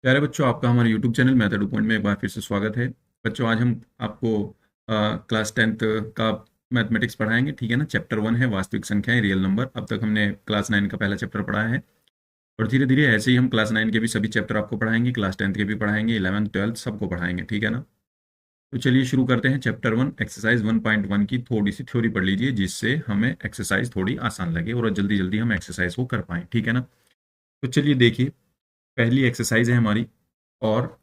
प्यारे बच्चों, आपका हमारे YouTube चैनल मेथड पॉइंट में एक बार फिर से स्वागत है। बच्चों, आज हम आपको क्लास 10th का मैथमेटिक्स पढ़ाएंगे। ठीक है ना। चैप्टर 1 है वास्तविक संख्याएं, रियल नंबर। अब तक हमने क्लास 9 का पहला चैप्टर पढ़ा है और धीरे धीरे ऐसे ही हम क्लास 9 के भी सभी चैप्टर आपको पढ़ाएंगे, क्लास 10th के भी पढ़ाएंगे, 11th 12th सबको पढ़ाएंगे। ठीक है ना। तो चलिए शुरू करते हैं। चैप्टर 1 एक्सरसाइज 1.1 की थोड़ी सी थ्योरी पढ़ लीजिए, जिससे हमें एक्सरसाइज थोड़ी आसान लगे और जल्दी जल्दी हम एक्सरसाइज को कर पाएँ। ठीक है ना। तो चलिए देखिए, पहली एक्सरसाइज है हमारी और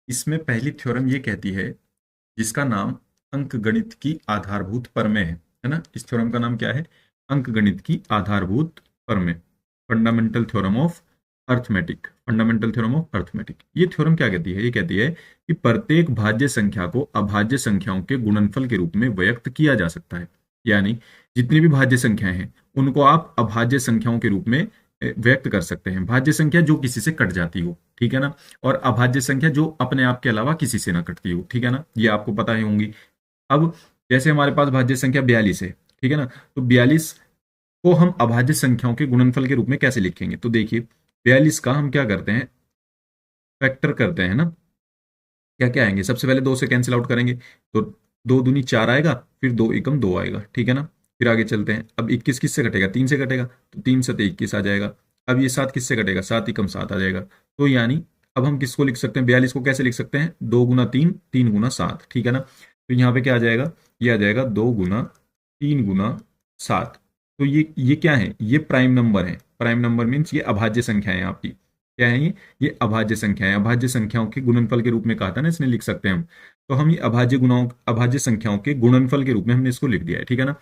इसमें पहली थ्योरम ये कहती है, जिसका नाम अंकगणित की आधारभूत प्रमेय है ना। इस थ्योरम का नाम क्या है? अंकगणित की आधारभूत प्रमेय, fundamental theorem of arithmetic. Fundamental theorem of arithmetic. ये थ्योरम क्या कहती है? ये कहती है कि प्रत्येक भाज्य संख्या को अभाज्य संख्याओं के गुणनफल के रूप में व्यक्त किया जा सकता है। यानी जितनी भी भाज्य संख्याएं हैं उनको आप अभाज्य संख्याओं के रूप में व्यक्त कर सकते हैं। भाज्य संख्या जो किसी से कट जाती हो, ठीक है ना, और अभाज्य संख्या जो अपने आप के अलावा किसी से ना कटती हो। ठीक है ना, ये आपको पता ही होंगी। अब जैसे हमारे पास भाज्य संख्या 42 है, ठीक है ना, तो 42 को हम अभाज्य संख्याओं के गुणनफल के रूप में कैसे लिखेंगे? तो देखिए, 42 का हम क्या करते हैं, फैक्टर करते हैं ना। क्या क्या आएंगे? सबसे पहले 2 से कैंसिल आउट करेंगे तो 2 दूनी 4 आएगा, फिर 2 एकम 2 आएगा। ठीक है ना। फिर आगे चलते हैं। अब 21 किससे कटेगा? 3 से कटेगा, तो 3 सते 21 आ जाएगा। अब ये 7 किससे कटेगा? 7 एकम 7 आ जाएगा। तो यानी अब हम किसको लिख सकते हैं? 42 को कैसे लिख सकते हैं? 2 गुना 3, 3 गुना 7। ठीक है ना। तो यहाँ पे क्या आ जाएगा? ये आ जाएगा 2 गुना 3 गुना 7। तो ये क्या है? ये प्राइम नंबर है। प्राइम नंबर मीन्स ये अभाज्य संख्या है आपकी। क्या है ये अभाज्य संख्या है। अभाज्य संख्याओं के गुणनफल के रूप में कहा था ना, इसने लिख सकते हैं हम। तो हम ये अभाज्य संख्याओं के गुणनफल के रूप में हमने इसको लिख दिया है। ठीक है ना।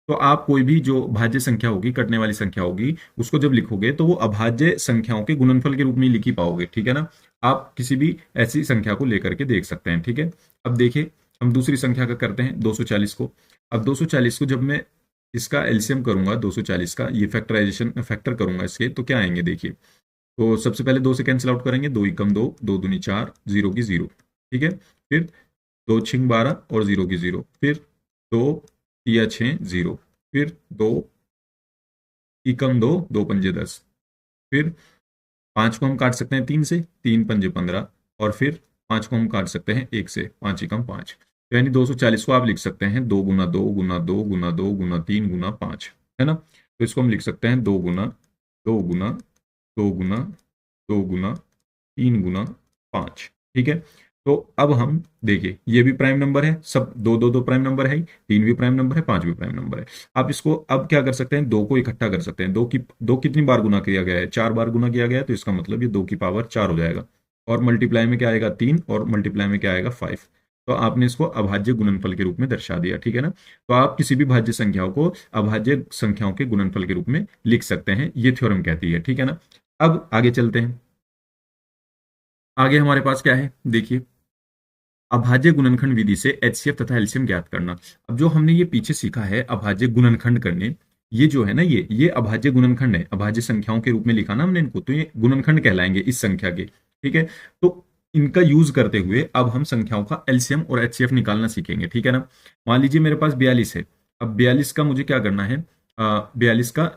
तो आप कोई भी जो भाज्य संख्या होगी, कटने वाली संख्या होगी, उसको जब लिखोगे तो वो अभाज्य संख्याओं के गुणनफल के रूप में लिख ही पाओगे। ठीक है ना। आप किसी भी ऐसी संख्या को लेकर के देख सकते हैं। ठीक है। अब देखिए, हम दूसरी संख्या का करते हैं, 240 को। अब 240 को जब मैं इसका एलसीएम करूंगा, 240 का ये फैक्टराइजेशन फैक्टर करूंगा इसके, तो क्या आएंगे देखिए। तो सबसे पहले 2 से कैंसिल आउट करेंगे, 2 एकम 2, 2 दूनी 4, 0 की 0। ठीक है। फिर 2 छिंग 12 और 0 की 0। फिर 2 या 6 0। फिर 2 एकम 2, 2 पंजे 10। फिर 5 को हम काट सकते हैं 3 से, 3 पंजे 15। और फिर 5 को हम काट सकते हैं 1 से, 5 एकम 5। तो यानी 240 को आप लिख सकते हैं 2 गुना 2 गुना 2 गुना 2 गुना 3 गुना 5, है ना। तो इसको हम लिख सकते हैं 2 गुना 2 गुना 2 गुना 2 गुना 3 गुना 5। ठीक है। तो अब हम देखिए, ये भी प्राइम नंबर है, सब दो दो दो प्राइम नंबर है, 3 भी प्राइम नंबर है, 5 भी प्राइम नंबर है। आप इसको अब क्या कर सकते हैं? 2 को इकट्ठा कर सकते हैं। दो कितनी बार गुना किया गया है? 4 बार गुना किया गया है, तो इसका मतलब ये 2 की पावर 4 हो जाएगा। और मल्टीप्लाई में क्या आएगा? 3, और मल्टीप्लाई में क्या आएगा? 5। तो आपने इसको अभाज्य गुणनफल के रूप में दर्शा दिया। ठीक है ना। तो आप किसी भी भाज्य संख्याओं को अभाज्य संख्याओं के गुणनफल के रूप में लिख सकते हैं, ये थ्योरम कहती है। ठीक है ना। अब आगे चलते हैं। आगे हमारे पास क्या है देखिए, अभाज्य गुणनखंड विधि से एचसीएफ तथा एलसीएम ज्ञात करना। अब जो हमने ये पीछे सीखा है अभाज्य गुणनखंड करने, ये जो है ना, ये अभाज्य गुणनखंड है। अभाज्य संख्याओं के रूप में लिखा ना हमने इनको, तो ये गुणनखंड कहलाएंगे इस संख्या के। ठीक है। तो इनका यूज करते हुए अब हम संख्याओं का एलसीएम और एचसीएफ निकालना सीखेंगे। ठीक है ना। मान लीजिए मेरे पास 42 है। अब 42 का मुझे क्या करना है? 42 का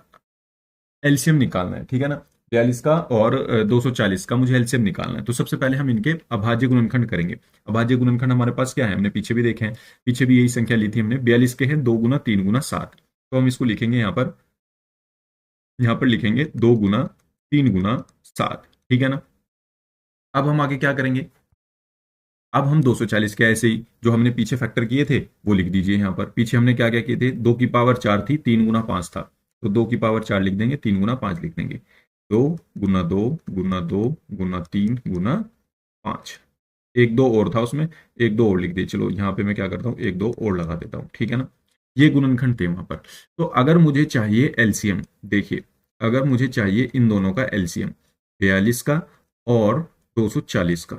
एलसीएम निकालना है। ठीक है ना। 42 का और 240 का मुझे एलसीएम निकालना है। तो सबसे पहले हम इनके अभाज्य गुणनखंड करेंगे। अभाज्य गुणनखंड हमारे पास क्या है? हमने पीछे भी देखे हैं, पीछे भी यही संख्या ली थी हमने। 42 के हैं 2 गुना 3 गुना 7। तो हम इसको लिखेंगे यहाँ पर लिखेंगे 2 गुना 3 गुना 7। ठीक है ना। अब हम आगे क्या करेंगे? अब हम 240 के ऐसे ही जो हमने पीछे फैक्टर किए थे वो लिख दीजिए। यहाँ पर पीछे हमने क्या क्या किए थे? 2 की पावर 4 थी, 3 गुना 5 था, तो 2 की पावर 4 लिख देंगे, 3 गुना 5 लिख देंगे। 2 गुना 2 गुना 2 गुना 3 गुना 5। एक दो और था उसमें, एक दो और लिख दिए। चलो यहाँ पे मैं क्या करता हूँ, एक दो और लगा देता हूँ। ठीक है ना। ये गुणनखंड थे वहां पर। तो अगर मुझे चाहिए एलसीएम, देखिए, अगर मुझे चाहिए इन दोनों का एलसीएम, 42 का और 240 का,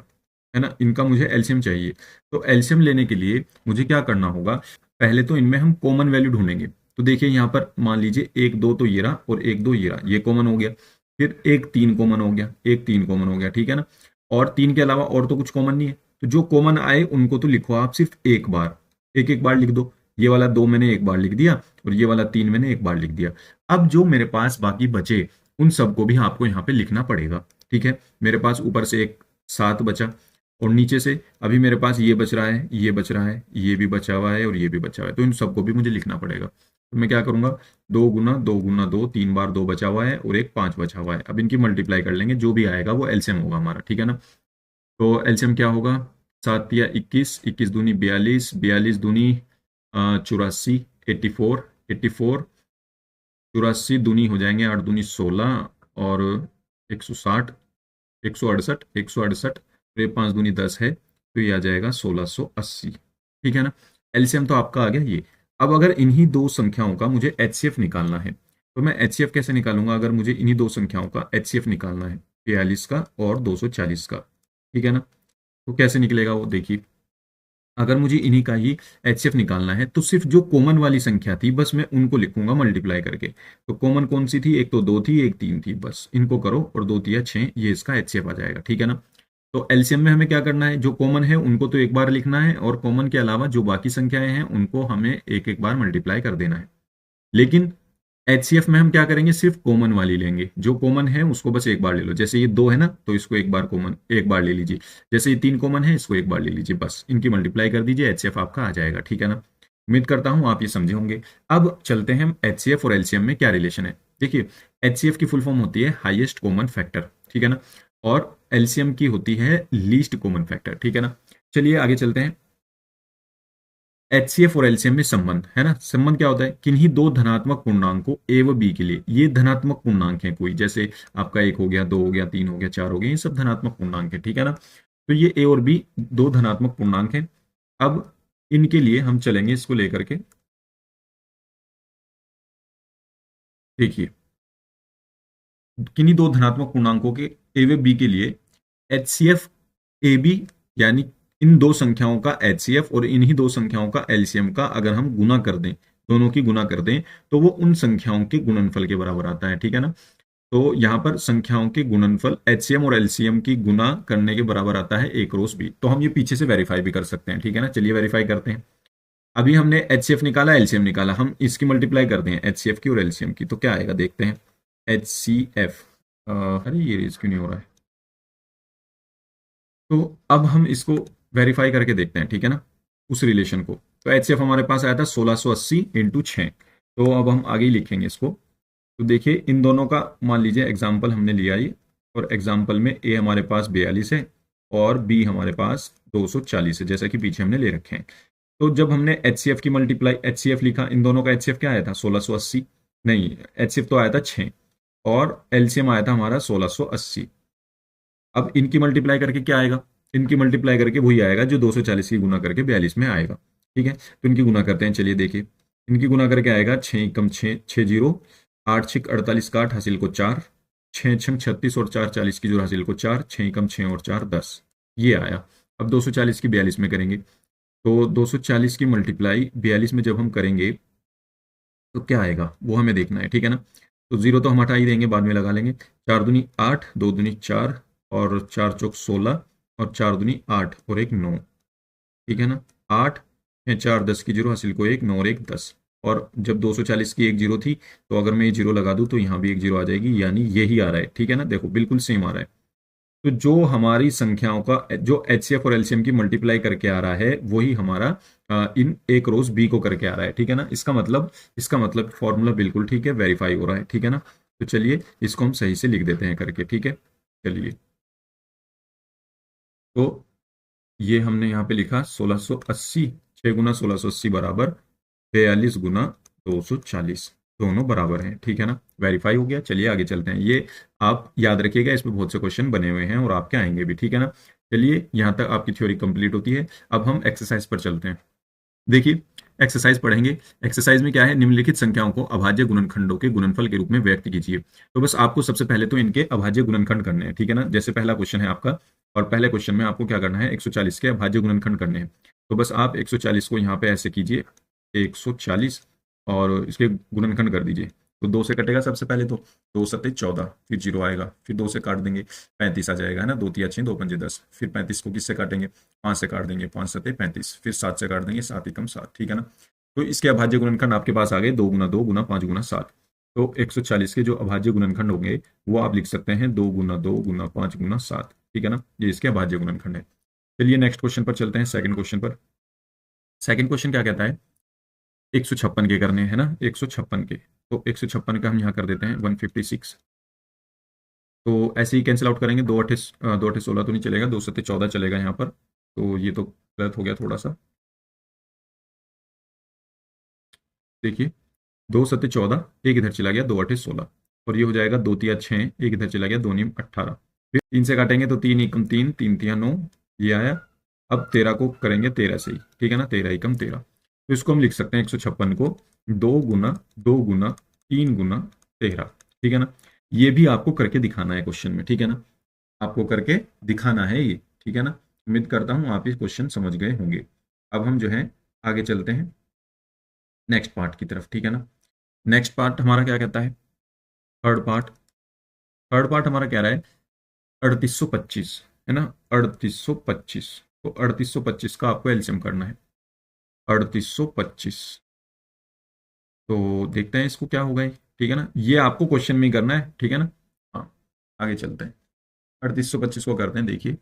है ना, इनका मुझे एलसीएम चाहिए। तो एलसीएम लेने के लिए मुझे क्या करना होगा? पहले तो इनमें हम कॉमन वैल्यू ढूंढेंगे। तो देखिए यहाँ पर मान लीजिए 1 2 तो ये रहा, और 1 2 ये रहा, ये कॉमन हो गया। फिर 1 3 कॉमन हो गया, 1 3 कॉमन हो गया। ठीक है ना। और 3 के अलावा और तो कुछ कॉमन नहीं है। तो जो कॉमन आए उनको तो लिखो आप सिर्फ एक बार, एक एक बार लिख दो। ये वाला 2 मैंने एक बार लिख दिया, और ये वाला 3 मैंने एक बार लिख दिया। अब जो मेरे पास बाकी बचे उन सबको भी आपको यहाँ पे लिखना पड़ेगा। ठीक है। मेरे पास ऊपर से एक 7 बचा, और नीचे से अभी मेरे पास ये बच रहा है, ये बच रहा है, ये भी बचा हुआ है और ये भी बचा हुआ है, तो इन सबको भी मुझे लिखना पड़ेगा। तो मैं क्या करूंगा, 2 गुना 2 गुना 2, 3 बार 2 बचा हुआ है और एक 5 बचा हुआ है। अब इनकी मल्टीप्लाई कर लेंगे, जो भी आएगा वो एलसीएम होगा हमारा, ठीक है ना। तो एलसीएम क्या होगा, 7 या 21, 21 दूनी 42, 42 दूनी 84, 84, 84 दूनी हो जाएंगे 8 दूनी 16, और 160, 168, 168, तो ये 5 दूनी 10 है, तो ये आ जाएगा 1680, ठीक है ना। एलसीएम तो आपका आ गया ये। अब अगर इन्हीं दो संख्याओं का मुझे एचसीएफ निकालना है, तो मैं एचसीएफ कैसे निकालूंगा, अगर मुझे इन्हीं दो संख्याओं का एचसीएफ निकालना है, 42 का और 240 का, ठीक है ना, तो कैसे निकलेगा वो देखिए। अगर मुझे इन्हीं का ही एचसीएफ निकालना है, तो सिर्फ जो कॉमन वाली संख्या थी बस मैं उनको लिखूंगा मल्टीप्लाई करके। तो कॉमन कौन सी थी, एक तो 2 थी, एक 3 थी, बस इनको करो और 2 3 6, ये इसका एचसीएफ आ जाएगा, ठीक है ना। तो एलसीएम में हमें क्या करना है, जो कॉमन है उनको तो एक बार लिखना है, और कॉमन के अलावा जो बाकी संख्याएं हैं उनको हमें एक एक बार मल्टीप्लाई कर देना है। लेकिन एचसीएफ में हम क्या करेंगे, सिर्फ कॉमन वाली लेंगे, जो कॉमन है उसको बस एक बार ले लो। जैसे ये 2 है ना, तो इसको एक बार कॉमन एक बार ले लीजिए। जैसे ये 3 कॉमन है, इसको एक बार ले लीजिए, बस इनकी मल्टीप्लाई कर दीजिए, एचसीएफ आपका आ जाएगा, ठीक है ना। उम्मीद करता हूं आप ये समझे होंगे। अब चलते हैं एचसीएफ और एलसीएम में क्या रिलेशन है। देखिए, एचसीएफ की फुल फॉर्म होती है हाईएस्ट कॉमन फैक्टर, ठीक है ना, और एलसीएम की होती है लीस्ट कॉमन फैक्टर, ठीक है ना। चलिए आगे चलते हैं। एचसीएफ और एलसीएम में संबंध है ना, संबंध क्या होता है, किन्हीं दो धनात्मक पूर्णांकों ए व बी के लिए, ये धनात्मक पूर्णांक है कोई, जैसे आपका 1 हो गया, 2 हो गया, 3 हो गया, 4 हो गया, ये सब धनात्मक पूर्णांक है, ठीक है ना। तो ये ए और बी दो धनात्मक पूर्णांक है। अब इनके लिए हम चलेंगे इसको लेकर के, देखिए किन्हीं दो धनात्मक पूर्णांकों के ए व बी के लिए एचसीएफ ए बी, यानी इन दो संख्याओं का एचसीएफ और इन्हीं दो संख्याओं का एलसीएम का अगर हम गुना कर दें, दोनों की गुना कर दें, तो वो उन संख्याओं के गुणनफल के बराबर आता है, ठीक है ना। तो यहां पर संख्याओं के गुणनफल एचसीएम और एलसीएम की गुना करने के बराबर आता है ए क्रॉस बी। तो हम ये पीछे से वेरीफाई भी कर सकते हैं, ठीक है ना। चलिए वेरीफाई करते हैं। अभी हमने एचसीएफ निकाला, एलसीएम निकाला, हम इसकी मल्टीप्लाई करते हैं एचसीएफ की और एलसीएम की, तो क्या आएगा देखते हैं। एचसीएफ, अरे ये रेज क्यों नहीं हो रहा है। तो अब हम इसको वेरीफाई करके देखते हैं, ठीक है ना, उस रिलेशन को। तो एचसीएफ हमारे पास आया था 1680 × 6। तो अब हम आगे ही लिखेंगे इसको। तो देखिए इन दोनों का मान लीजिए एग्जाम्पल हमने लिया ये, और एग्जाम्पल में ए हमारे पास 42 है और बी हमारे पास 240 है, जैसा कि पीछे हमने ले रखे हैं। तो जब हमने एचसीएफ की मल्टीप्लाई, एचसीएफ लिखा, इन दोनों का एचसीएफ क्या आया था, 1680, नहीं एचसीएफ तो आया था 6, और एलसीएम आया था हमारा 1680। अब इनकी मल्टीप्लाई करके क्या आएगा, इनकी मल्टीप्लाई करके वही आएगा जो 240 की गुना करके 42 में आएगा, ठीक है। तो इनकी गुना करते हैं, चलिए देखिए इनकी गुना करके आएगा 6 कम 6, 6 जीरो, 8 6 48 का 8 हासिल को 4, 6 6 36 और 4 40 की जो हासिल को 4, 6 कम 6 और 4 10, ये आया। अब 240 की 42 में करेंगे, तो 240 की मल्टीप्लाई 42 में जब हम करेंगे तो क्या आएगा वो हमें देखना है, ठीक है ना। तो जीरो तो हम हटा ही देंगे, बाद में लगा लेंगे। 4 दूनी 8, 2 दूनी 4, और 4 चौक 16, और 4 दूनी 8 और एक 9, ठीक है ना। 8 है 4 10 की जीरो हासिल को 1, 9 और 1 10, और जब 240 की एक जीरो थी, तो अगर मैं ये जीरो लगा दूं तो यहाँ भी एक जीरो आ जाएगी, यानी यही आ रहा है, ठीक है ना। देखो बिल्कुल सेम आ रहा है। तो जो हमारी संख्याओं का जो एचसीएफ और एलसीएम की मल्टीप्लाई करके आ रहा है, वही हमारा इन एक रोज बी को करके आ रहा है, ठीक है ना। इसका मतलब फॉर्मूला बिल्कुल ठीक है, वेरीफाई हो रहा है, ठीक है ना। तो चलिए इसको हम सही से लिख देते हैं करके, ठीक है। चलिए, तो ये हमने यहाँ पे लिखा 1680, 6 गुना 1680 बराबर 42 गुना 240, दोनों बराबर हैं, ठीक है ना। वेरीफाई हो गया। चलिए आगे चलते हैं। ये आप याद रखिएगा, इस पे बहुत से क्वेश्चन बने हुए हैं और आपके आएंगे भी, ठीक है ना। चलिए यहाँ तक आपकी थ्योरी कंप्लीट होती है। अब हम एक्सरसाइज पर चलते हैं। देखिए एक्सरसाइज पढ़ेंगे। एक्सरसाइज में क्या है, निम्नलिखित संख्याओं को अभाज्य गुणनखंडों के गुणनफल के रूप में व्यक्त कीजिए। तो बस आपको सबसे पहले तो इनके अभाज्य गुणनखंड करने हैं, ठीक है ना। जैसे पहला क्वेश्चन है आपका, और पहले क्वेश्चन में आपको क्या करना है, 140 के अभाज्य गुणनखंड करने हैं। तो बस आप 140 को यहाँ पे ऐसे कीजिए, 140, और इसके गुणनखंड कर दीजिए। तो 2 से कटेगा सबसे पहले, तो 2 सत्ते 14, फिर 0 आएगा, फिर 2 से काट देंगे 35 आ जाएगा, है ना। 2 तिया 6, 2 पंजे 10, फिर 35 को किससे काटेंगे, 5 से काट देंगे, 5 सत्ते 35, फिर 7 से काट देंगे, 7 एकम 7, ठीक है ना। तो इसके अभाज्य गुणनखंड आपके पास आ गए, 2 गुना 2 गुना 5 गुना 7। तो 140 के जो अभाज्य गुणनखंड होंगे वो आप लिख सकते हैं 2 गुना 2 गुना 5 गुना 7, ठीक है ना, ये इसके अभाज्य गुणनखंड है। चलिए नेक्स्ट क्वेश्चन पर चलते हैं, सेकंड क्वेश्चन पर। सेकंड क्वेश्चन क्या कहता है, 156 के करने हैं ना, 156 के, तो 156 का हम यहाँ कर देते हैं 156। तो ऐसे ही कैंसिल आउट करेंगे, 2 8 16 तो नहीं चलेगा, 2 7 14 चलेगा यहाँ पर, तो ये तो गलत हो गया थोड़ा सा। देखिए 2 7 14, एक इधर चला गया, 2 8 16, और ये हो जाएगा 2 3 6, एक इधर चला गया, 2 9 18। फिर 3 से काटेंगे तो 3 एकम 3, 3 3 9, ये आया। अब 13 को करेंगे 13 से ही, ठीक है ना, 13 एकम 13। तो इसको हम लिख सकते हैं 156 को 2 गुना 2 गुना 3 गुना 13, ठीक है ना। ये भी आपको करके दिखाना है क्वेश्चन में, ठीक है ना, आपको करके दिखाना है ये, ठीक है ना। उम्मीद करता हूँ आप इस क्वेश्चन समझ गए होंगे। अब हम जो है आगे चलते हैं नेक्स्ट पार्ट की तरफ, ठीक है ना। नेक्स्ट पार्ट हमारा क्या कहता है, थर्ड पार्ट। थर्ड पार्ट हमारा कह रहा है 3825, है ना, 3825। तो 3825 का आपको एलसीएम करना है, 3825। तो देखते हैं इसको क्या होगा ये, ठीक है ना, ये आपको क्वेश्चन में ही करना है, ठीक है ना। हाँ, आगे चलते हैं, 3825 को करते हैं। देखिए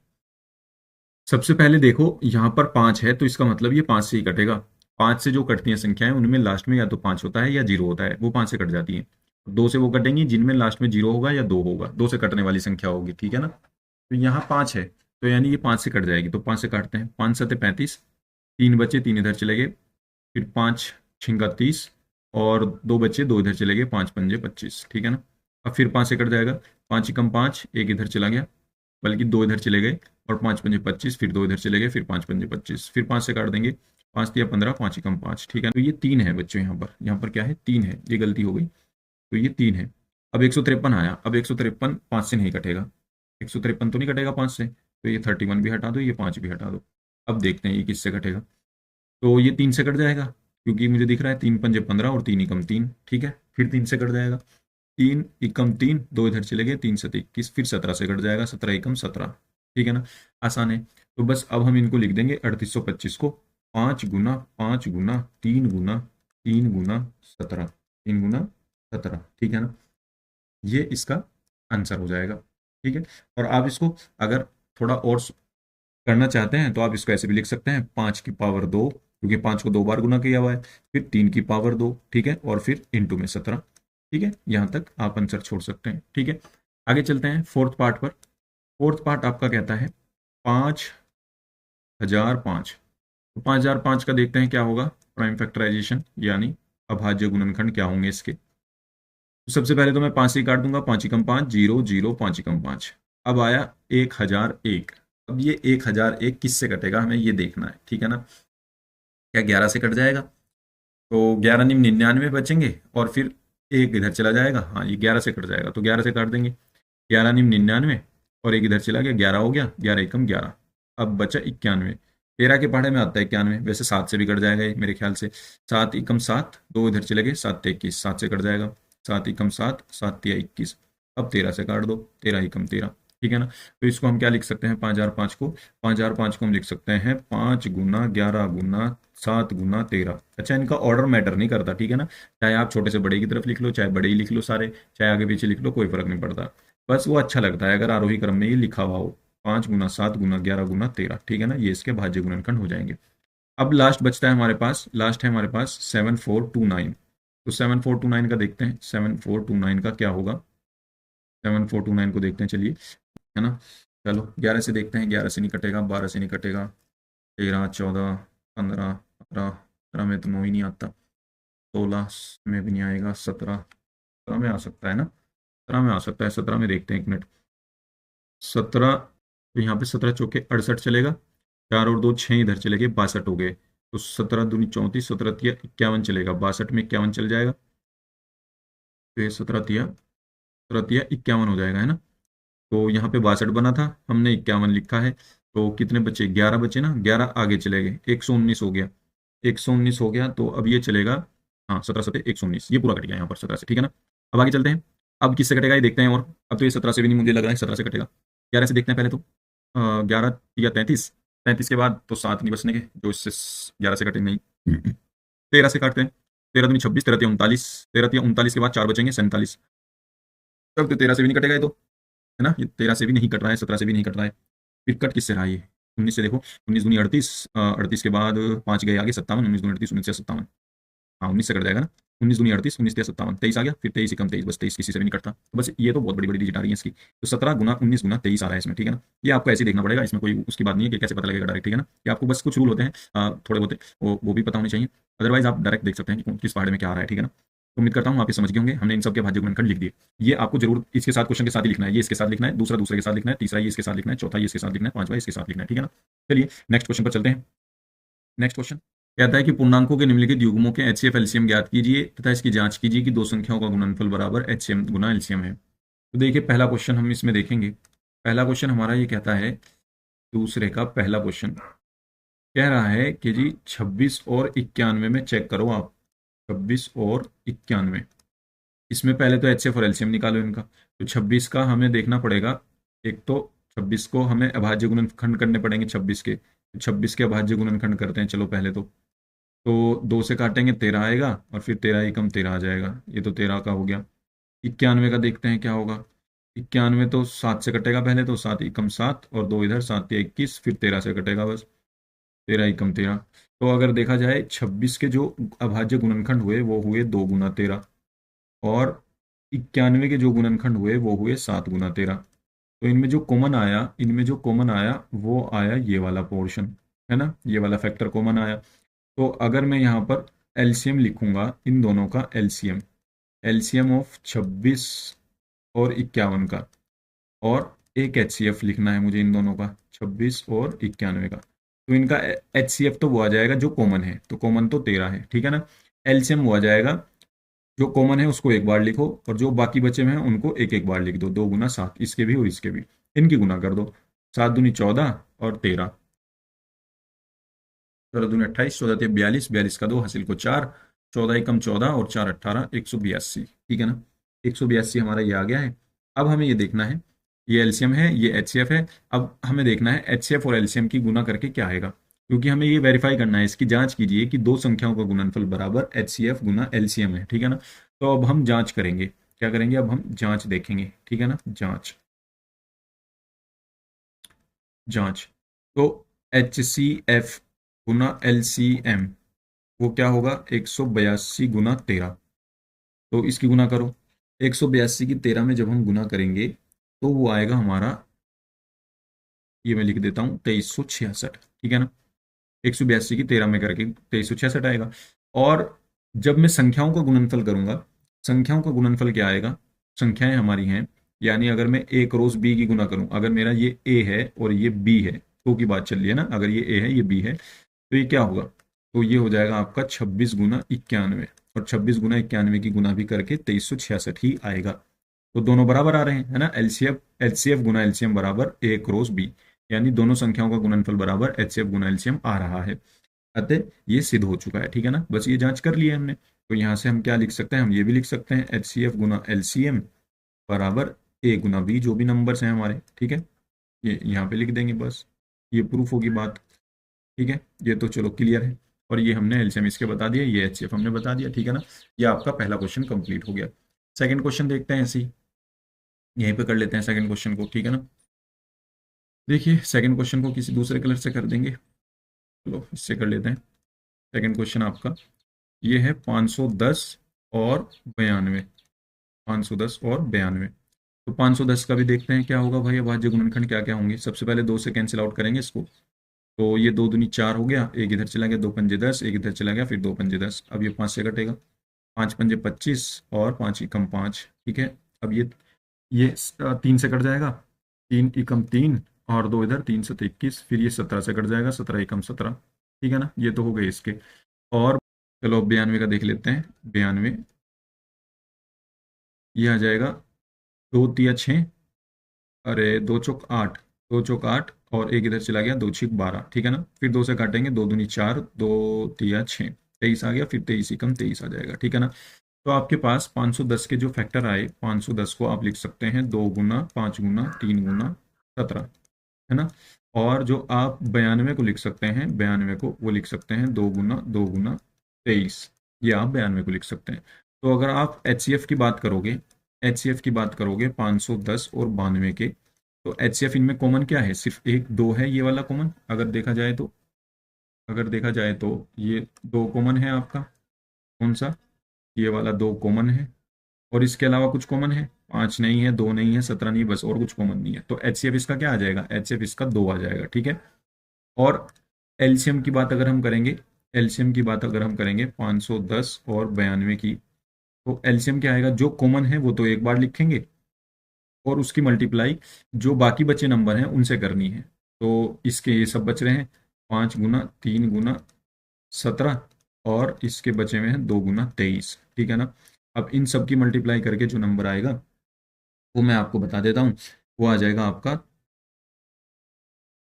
सबसे पहले देखो यहाँ पर 5 है, तो इसका मतलब ये 5 से ही कटेगा। 5 से जो कटती हैं संख्याएं उनमें लास्ट में या तो 5 होता है या 0 होता है, वो 5 से कट जाती हैं। 2 से वो कटेंगी जिनमें लास्ट में 0 होगा या 2 होगा, 2 से कटने वाली संख्या होगी, ठीक है ना। तो यहाँ 5 है, तो यानी ये 5 से कट जाएगी, तो 5 से काटते हैं, 5 7 35, 3 बचे, 3 इधर चले गए, फिर 5 छिंगा 30, और 2 बचे, 2 इधर चले गए, 5 पंजे 25, ठीक है ना। अब फिर 5 से कट जाएगा, 5 एकम 5, एक इधर चला गया, बल्कि 2 इधर चले गए, और 5 पंजे 25, फिर 2 इधर चले गए, फिर 5 पंजे 25, फिर 5 से काट देंगे, 5 तिया 15, 5 एकम 5, ठीक है। तो ये 3 है बच्चों, यहाँ पर क्या है, 3 है, ये गलती हो गई, तो ये 3 है। अब 153 आया, अब 153 5 से नहीं कटेगा, 153 तो नहीं कटेगा 5 से, तो ये 31 भी हटा दो, ये 5 भी हटा दो। अब देखते हैं ये किससे कटेगा, तो ये 3 से कट जाएगा, क्योंकि मुझे दिख रहा है 3 पंजे 15 और 3 एकम 3, ठीक है। फिर 3 से कट जाएगा, 3 एकम 3, 2 इधर चले गए, 3 7 21, फिर 17 से कट जाएगा, 17 एकम 17, ठीक है ना। आसान है। तो बस अब हम इनको लिख देंगे 3825 को 5 गुना 5 गुना 3 गुना 3 गुना 17, 3 गुना 17, ठीक है ना। ये इसका आंसर हो जाएगा, ठीक है। और आप इसको अगर थोड़ा और करना चाहते हैं तो आप इसको ऐसे भी लिख सकते हैं, 5 की पावर 2, क्योंकि 5 को 2 बार गुना किया हुआ है, फिर 3 की पावर 2, ठीक है, और फिर इंटू में 17, ठीक है। यहाँ तक आप आंसर छोड़ सकते हैं, ठीक है। आगे चलते हैं फोर्थ पार्ट पर। फोर्थ पार्ट आपका कहता है 5005। तो 5005 का देखते हैं क्या होगा, प्राइम फैक्टराइजेशन यानी अभाज्य गुणनखंड क्या होंगे इसके। तो सबसे पहले तो मैं 5 से ही काट दूंगा, 5 एकम 5, 0 0, 5 एकम 5। अब आया 1001। अब ये 1001 किससे कटेगा हमें ये देखना है, ठीक है ना। क्या 11 से कट जाएगा, तो 11 निम 99 बचेंगे, और फिर एक इधर चला जाएगा, हाँ ये 11 से कट जाएगा, तो 11 से काट देंगे, 11 निम 99, और एक इधर चला गया, 11 हो गया, 11 एकम 11। अब बचा 91, 13 के पहाड़े में आता है 91, वैसे 7 से भी कट जाएगा ये मेरे ख्याल से, 7 एकम 7, 2 इधर चले गए, 7 21, 7 से कट जाएगा, 7 एकम 7, 7 तिया 21। अब 13 से काट दो, 13 एकम 13, ठीक है ना। तो इसको हम क्या लिख सकते हैं, 5005 को हम लिख सकते हैं 5 गुना 11 गुना 7 गुना 13। अच्छा, इनका ऑर्डर मैटर नहीं करता, ठीक है ना, चाहे आप छोटे से बड़े की तरफ लिख लो, चाहे बड़े ही लिख लो सारे, चाहे आगे पीछे लिख लो, कोई फर्क नहीं पड़ता। बस वो अच्छा लगता है अगर आरोही क्रम में ये लिखा हुआ हो, 5 गुना 7 गुना 11 गुना 13, ठीक है ना, ये इसके भाज्य गुणनखंड हो जाएंगे। अब लास्ट बचता है हमारे पास, लास्ट है हमारे पास 7429। तो 7429 का देखते हैं, 7429 का क्या होगा, 7429 को देखते हैं, चलिए, है ना। चलो 11 से देखते हैं, 11 से नहीं कटेगा, 12 से नहीं कटेगा, 13 14 15 17, 17 में तो 9 ही नहीं आता, 16 में भी नहीं आएगा, 17 में आ सकता है ना, 17 में आ सकता है, 17 में देखते हैं, एक मिनट, 17, तो यहाँ पे 17 चौके 68 चलेगा, 4 और 2 6 इधर चले गए, 62 हो गए, तो 17 दूनी 34, 17 तिया 51 चलेगा, 62 में 51 चल जाएगा, तो ये 17 तिया 51 हो जाएगा, है ना। तो यहाँ पे 62 बना था, हमने 51 लिखा है, तो कितने बचे, 11 बचे ना, 11 आगे चले गए, 119 हो गया, 119 हो गया, तो अब ये चलेगा, हाँ 17 17 119, ये पूरा कट गया यहाँ पर 17 से, ठीक है ना। अब आगे चलते हैं, अब किससे कटेगा ये देखते हैं, और अब तो ये 17 से भी नहीं, मुझे लग रहा है 17 से कटेगा, 11 से देखते हैं पहले तो, 11 या 33, 33 के बाद तो 7 नहीं बचने के, जो इससे 11 से कटे नहीं, 13 से काटते हैं, 13 दूनी 26, 13 तिया 39, 13 तिया 39 के बाद 4 बचेंगे 47, तब तो 13 से भी नहीं कटेगा ये तो, है ना, ये 13 से भी नहीं कट रहा है, 17 से भी नहीं कट रहा है, फिर कट किससे रहा है ये? 19 से। देखो 19 दूनी 38, 38 के बाद 5 गए आगे 57, 19 दूनी 38, 19 से 57, हाँ 19 से कट जाएगा ना, 19 दूनी 38, 19 से 57, 23 आ गया, फिर 23 कम 23, बस 23 किसी से भी नहीं कटता। तो बस ये तो बहुत बड़ी बड़ी डिजिट आ रही है इसकी, तो 17 गुना 19 गुना 23 आ रहा है इसमें, ठीक है ना। ये आपको ऐसे ही देखना पड़ेगा, इसमें कोई उसकी बात नहीं है कि कैसे पता लगेगा डायरेक्ट, ठीक है ना। कि आपको बस कुछ रूल होते हैं थोड़े बहुत, वो भी पता होने चाहिए, अदरवाइज आप डायरेक्ट देख सकते हैं कि किस पहाड़ में क्या आ रहा है, ठीक है ना। तो उम्मीद करता हूँ आप ये समझ गए होंगे, हमने इन सब के भाज्य गुणनखंड लिख दिए। ये आपको जरूर इसके साथ, क्वेश्चन के साथ ही लिखना है, ये इसके साथ लिखना है, दूसरा दूसरे के साथ लिखना है, तीसरा ये इसके साथ लिखना है, चौथा ये इसके साथ लिखना है, पांचवा इसके साथ लिखना है, ठीक है ना। चलिए नेक्स्ट क्वेश्चन पर चलते हैं। नेक्स्ट क्वेश्चन कहता है कि पूर्णांकों के निम्नलिखित युग्मों के एचसीएफ एलसीएम ज्ञात कीजिए तथा इसकी जांच कीजिए कि दो संख्याओं का गुणनफल बराबर एचसीएम गुना एलसीएम है। तो देखिए पहला क्वेश्चन हम इसमें देखेंगे। पहला क्वेश्चन हमारा ये कहता है, दूसरे का पहला क्वेश्चन कह रहा है कि जी 26 और 91 में चेक करो आप, 26 और 91, इसमें पहले तो एचसीएफ और एलसीएम निकालो इनका। तो 26 का हमें देखना पड़ेगा, एक तो 26 को हमें अभाज्य गुणनखंड करने पड़ेंगे 26 के, 26 के अभाज्य गुणनखंड करते हैं चलो पहले तो 2 से काटेंगे 13 आएगा, और फिर 13 एकम 13 आ जाएगा, ये तो 13 का हो गया। 91 का देखते हैं क्या होगा, 91 तो 7 से कटेगा पहले, तो 7 एकम 7 और 2 इधर, 7 या 21, फिर 13 से कटेगा बस, 13 एकम 13। तो अगर देखा जाए 26 के जो अभाज्य गुणनखंड हुए वो हुए 2 गुना 13, और 91 के जो गुणनखंड हुए वो हुए 7 गुना 13। तो इनमें जो कॉमन आया वो आया ये वाला पोर्शन, है ना, ये वाला फैक्टर कॉमन आया। तो अगर मैं यहाँ पर एलसीएम लिखूंगा इन दोनों का, एलसीएम एलसीएम ऑफ 26 और 51 का, और एक एचसीएफ लिखना है मुझे इन दोनों का, 26 और 91 का। तो इनका एचसीएफ तो वो आ जाएगा जो कॉमन है, तो कॉमन तो 13 है, ठीक है ना। एलसीएम वो आ जाएगा जो कॉमन है उसको एक बार लिखो, और जो बाकी बचे हुए हैं उनको एक एक बार लिख दो, 2 गुना 7, इसके भी और इसके भी, इनकी गुना कर दो, 7 दूनी 14 और 13, 14 दूनी 28, 14 ते 42, 42 का 2 हासिल को 4, 14 एकम 14 और 4 18, 182, ठीक है ना। 182 हमारा ये आ गया है। अब हमें ये देखना है, ये एलसीएम है ये एचसीएफ है, अब हमें देखना है एचसीएफ और एलसीएम की गुना करके क्या आएगा, क्योंकि हमें ये वेरीफाई करना है, इसकी जांच कीजिए कि दो संख्याओं का गुणनफल बराबर एचसीएफ गुना एलसीएम है, ठीक है ना। तो अब हम जांच करेंगे, क्या करेंगे, अब हम जांच देखेंगे, ठीक है ना, जांच जांच। तो एच सी एफ गुना एल सी एम, वो क्या होगा, 182 गुना 13। तो इसकी गुना करो, 182 की 13 में जब हम गुना करेंगे तो वो आएगा हमारा, ये मैं लिख देता हूँ 2366, ठीक है ना। 182 की 13 में करके 2366 आएगा। और जब मैं संख्याओं का गुणनफल करूंगा, संख्याओं का गुणनफल क्या आएगा, संख्याएं हमारी हैं, यानी अगर मैं ए क्रॉस बी की गुना करूं, अगर मेरा ये ए है और ये बी है, तो की बात चल रही है ना, अगर ये ए है ये बी है, तो ये क्या होगा, तो ये हो जाएगा आपका 26 गुना 91, और 26 गुना 91 की गुना भी करके 2366 ही आएगा। तो दोनों बराबर आ रहे हैं, है ना, एलसीएफ एचसीएफ गुना एलसीएम बराबर ए क्रॉस बी, यानी दोनों संख्याओं का गुणनफल बराबर एचसीएफ गुना एलसीएम आ रहा है। अतः ये सिद्ध हो चुका है, ठीक है ना, बस ये जांच कर लिया हमने। तो यहाँ से हम क्या लिख सकते हैं, हम ये भी लिख सकते हैं एचसीएफ गुना एलसीएम बराबर ए गुना बी, जो भी नंबर्स हैं हमारे, ठीक है, ये यहाँ पे लिख देंगे, बस ये प्रूफ होगी बात, ठीक है। ये तो चलो क्लियर है, और ये हमने एलसीएम इसके बता दिया, ये एचसीएफ हमने बता दिया, ठीक है ना। ये आपका पहला क्वेश्चन कंप्लीट हो गया। सेकंड क्वेश्चन देखते हैं, ऐसे ही यहीं पे कर लेते हैं सेकंड क्वेश्चन को, ठीक है ना। देखिए सेकंड क्वेश्चन को किसी दूसरे कलर से कर देंगे, चलो इससे कर लेते हैं। सेकंड क्वेश्चन आपका ये है 510 और 92, 510 और 92। तो 510 का भी देखते हैं क्या होगा भाई, अभाज्य गुणनखंड क्या क्या होंगे। सबसे पहले 2 से कैंसिल आउट करेंगे इसको, तो ये 2 दूनी 4 हो गया, एक इधर चला गया, 2 पंजे 10, एक इधर चला गया, फिर 2 पंजे 10, अब ये 5 से कटेगा, 5 पंजे 25 और 5 एकम 5, ठीक है। अब ये 3 से कट जाएगा, 3 एकम 3 और 2 इधर, 3 से 21, फिर ये 17 से कट जाएगा, 17 एकम 17, ठीक है ना। ये तो हो गए इसके। और चलो 92 का देख लेते हैं, 92 ये आ जाएगा, 2 तिया 6, अरे 2 चौक 8, 2 चौक 8 और एक इधर चला गया, 2 छिक 12, ठीक है ना। फिर 2 से काटेंगे, 2 दूनी 4, 2 तिया 6, 23 आ गया, फिर 23 एकम 23 आ जाएगा, ठीक है ना। तो आपके पास 510 के जो फैक्टर आए, 510 को आप लिख सकते हैं 2 गुना 5 गुना 3 गुना 17, है ना। और जो आप 92 को लिख सकते हैं, 92 को वो लिख सकते हैं 2 गुना 23, ये आप 92 को लिख सकते हैं। तो अगर आप एचसीएफ की बात करोगे, HCF की बात करोगे 510 और 92 के, तो HCF इनमें कॉमन क्या है, सिर्फ एक दो है, ये वाला कॉमन अगर देखा जाए तो ये दो कॉमन है आपका, कौन सा, ये वाला दो कॉमन है, और इसके अलावा कुछ कॉमन है, 5 नहीं है, 2 नहीं है, 17 नहीं, बस और कुछ कॉमन नहीं है, तो HCF इसका क्या आ जाएगा, HCF इसका 2 आ जाएगा, ठीक है। और एलसीएम की बात अगर हम करेंगे, 510 और 92 की, तो एलसीएम क्या आएगा, जो कॉमन है वो तो एक बार लिखेंगे, और उसकी मल्टीप्लाई जो बाकी बचे नंबर हैं उनसे करनी है। तो इसके ये सब बच रहे हैं, 5 गुना 3 गुना 17, और इसके बचे हुए हैं 2 गुना 23, ठीक है ना। अब इन सब की मल्टीप्लाई करके जो नंबर आएगा वो मैं आपको बता देता हूँ, वो आ जाएगा आपका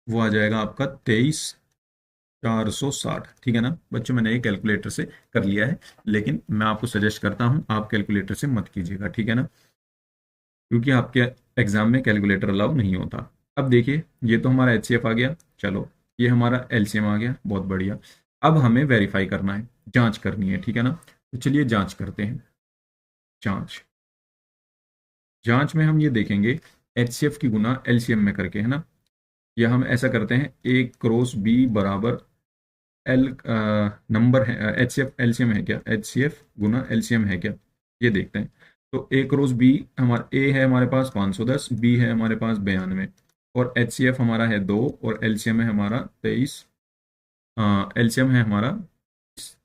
वो आ जाएगा आपका 23,460, ठीक है ना बच्चों। मैंने ये कैलकुलेटर से कर लिया है, लेकिन मैं आपको सजेस्ट करता हूँ आप कैलकुलेटर से मत कीजिएगा, ठीक है ना, क्योंकि आपके एग्जाम में कैलकुलेटर अलाउ नहीं होता। अब देखिए, ये तो हमारा एचसीएफ आ गया, चलो ये हमारा एलसीएम आ गया, बहुत बढ़िया। अब हमें वेरीफाई करना है, जांच करनी है, ठीक है ना। तो चलिए जांच करते हैं। जांच जांच में हम ये देखेंगे एचसीएफ की गुना एलसीएम में करके, है ना, या हम ऐसा करते हैं ए क्रॉस बी बराबर एल, नंबर है एचसीएफ एलसीएम है क्या, एचसीएफ गुना एलसीएम है क्या, ये देखते हैं। तो ए क्रॉस बी, हमारा ए है हमारे पास 510, बी है हमारे पास 92, और एचसीएफ हमारा है 2, और एलसीएम है हमारा 23, एलसीएम है हमारा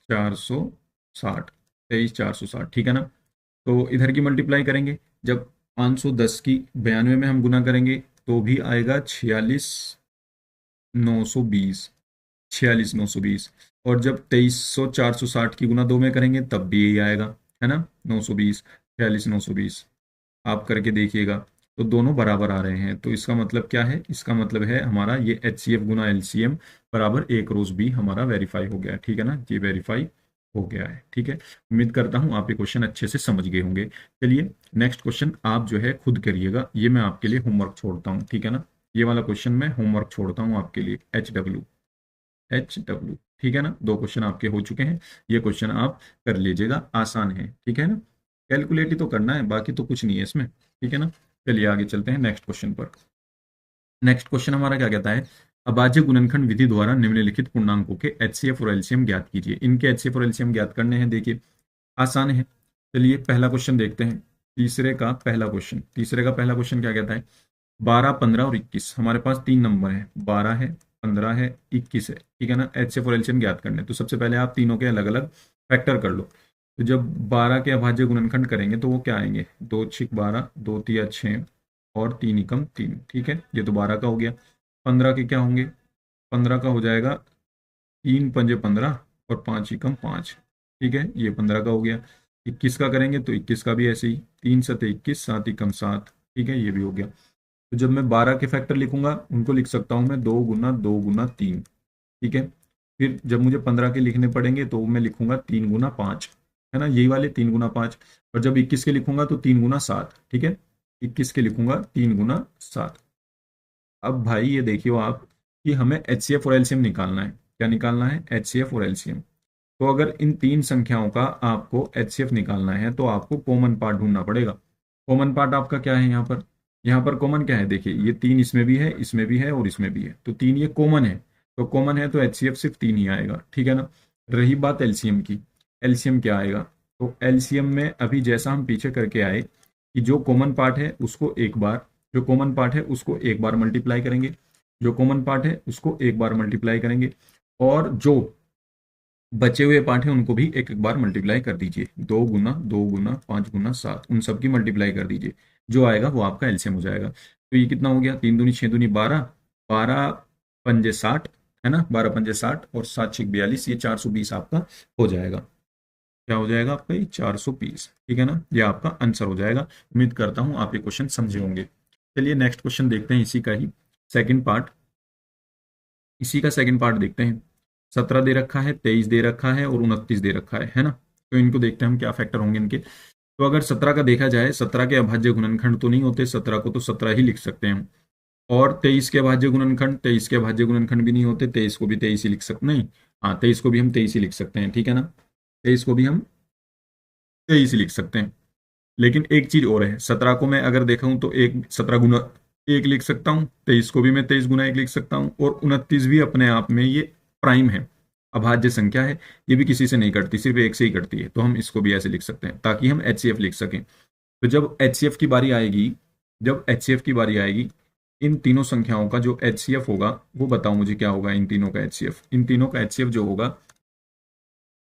460, 23,460, ठीक है ना। तो इधर की मल्टीप्लाई करेंगे, जब 510 की 92 में हम गुना करेंगे तो भी आएगा 46,920, 46,920, और जब 23,460 की गुना 2 में करेंगे तब भी यही आएगा, है ना, 920, 46,920। आप करके देखिएगा, तो दोनों बराबर आ रहे हैं, तो इसका मतलब क्या है, इसका मतलब है हमारा ये एचसीएफ गुना एलसीएम बराबर एक रोज भी हमारा वेरीफाई हो गया है, ठीक है ना, ये वेरीफाई हो गया है, ठीक है। उम्मीद करता हूँ आप ये क्वेश्चन अच्छे से समझ गए होंगे। चलिए नेक्स्ट क्वेश्चन आप जो है खुद करिएगा, ये मैं आपके लिए होमवर्क छोड़ता हूँ, ठीक है ना। ये वाला क्वेश्चन मैं होमवर्क छोड़ता हूँ आपके लिए, एच डब्ल्यू, ठीक है ना। दो क्वेश्चन आपके हो चुके हैं, ये क्वेश्चन आप कर लीजिएगा, आसान है, ठीक है ना। कैलकुलेट ही तो करना है, बाकी तो कुछ नहीं है इसमें, ठीक है ना। चलिए आगे चलते हैं नेक्स्ट क्वेश्चन पर। नेक्स्ट क्वेश्चन हमारा क्या कहता है, अभाज्य गुणनखंड विधि द्वारा निम्नलिखित पूर्णांकों के एचसीएफ और एलसीएम ज्ञात कीजिए। इनके एचसीएफ और एलसीएम ज्ञात करने हैं, देखिए आसान है। चलिए पहला क्वेश्चन देखते हैं, तीसरे का पहला क्वेश्चन क्या कहता है, 12, 15 और 21, हमारे पास तीन नंबर है, 12 है, 15 है, 21 है, ठीक है ना। एचसीएफ और एलसीएम ज्ञात करने, तो सबसे पहले आप तीनों के अलग अलग फैक्टर कर लो। तो जब 12 के अभाज्य गुणनखंड करेंगे तो वो क्या आएंगे, 2 6 12, 2 3 6 और 3 एकम 3, ठीक है, ये तो 12 का हो गया। 15 के क्या होंगे, 15 का हो जाएगा 3 5 15 और 5 एकम 5, ठीक है, ये 15 का हो गया। 21 का करेंगे तो 21 का भी ऐसे ही, 3 7 21, 7 एकम 7, ठीक है, ये भी हो गया। तो जब मैं 12 के फैक्टर लिखूंगा उनको लिख सकता हूं मैं 2 गुना 2 गुना 3, ठीक है। फिर जब मुझे 15 के लिखने पड़ेंगे तो मैं लिखूंगा 3 गुना 5, है ना, यही वाले 3 गुना 5। और जब 21 के लिखूंगा तो 3 गुना 7, ठीक है, 21 के लिखूंगा 3 गुना 7। अब भाई ये देखियो आप कि हमें एचसीएफ और एलसीएम निकालना है, क्या निकालना है, एचसीएफ और एलसीएम। तो अगर इन तीन संख्याओं का आपको एचसीएफ निकालना है तो आपको कॉमन पार्ट ढूंढना पड़ेगा। कॉमन पार्ट आपका क्या है यहाँ पर, यहाँ पर कॉमन क्या है, देखिए ये 3 इसमें भी है, इसमें भी है और इसमें भी है, तो 3 ये कॉमन है, तो कॉमन है तो एचसीएफ सिर्फ 3 ही आएगा, ठीक है ना। रही बात एलसीएम की, एलसीएम क्या आएगा, तो एलसीएम में अभी जैसा हम पीछे करके आए कि जो कॉमन पार्ट है उसको एक बार, जो कॉमन पार्ट है उसको एक बार मल्टीप्लाई करेंगे, जो कॉमन पार्ट है उसको एक बार मल्टीप्लाई करेंगे, और जो बचे हुए पार्ट हैं उनको भी एक एक बार मल्टीप्लाई कर दीजिए, 2 गुना 2 गुना 5 गुना 7, उन सब की मल्टीप्लाई कर दीजिए, जो आएगा वो आपका एलसीएम हो जाएगा। तो ये कितना हो गया, 3 दूनी 6 दूनी 12, 12 पंजे 60, है ना, 12 पंजे 60 और 7 6 42, ये 420 आपका हो जाएगा। क्या हो जाएगा आपका, ये 420, ठीक है ना, ये आपका आंसर हो जाएगा। उम्मीद करता हूँ आप ये क्वेश्चन समझे होंगे। चलिए नेक्स्ट क्वेश्चन देखते हैं, सेकंड पार्ट इसी का सेकंड पार्ट देखते हैं। 17 दे रखा है, 23 दे रखा है और 29 दे रखा है ना। तो इनको देखते हैं हम क्या फैक्टर होंगे इनके। तो अगर 17 का देखा जाए, 17 के अभाज्य गुणनखंड तो नहीं होते, 17 को तो 17 ही लिख सकते हैं हम। और 23 के अभाज्य गुणनखंड, 23 के अभाज्य गुणनखंड भी नहीं होते, 23 को भी 23 ही लिख सकते, नहीं, हाँ 23 को भी हम 23 ही लिख सकते हैं, ठीक है ना, 23 को भी हम 23 ही लिख सकते हैं। लेकिन एक चीज और है, 17 को मैं अगर देखा हूं तो एक 17 गुना एक लिख सकता हूँ, 23 को भी मैं 23 गुना एक लिख सकता हूँ, और 29 भी अपने आप में ये प्राइम है, अभाज्य संख्या है, ये भी किसी से नहीं कटती, सिर्फ एक से ही कटती है, तो हम इसको भी ऐसे लिख सकते हैं ताकि हम एचसीएफ लिख सकें। तो जब एचसीएफ की बारी आएगी, जब एचसीएफ की बारी आएगी, इन तीनों संख्याओं का जो एचसीएफ होगा वो बताओ मुझे क्या होगा। इन तीनों का एचसीएफ, इन तीनों का एचसीएफ जो होगा,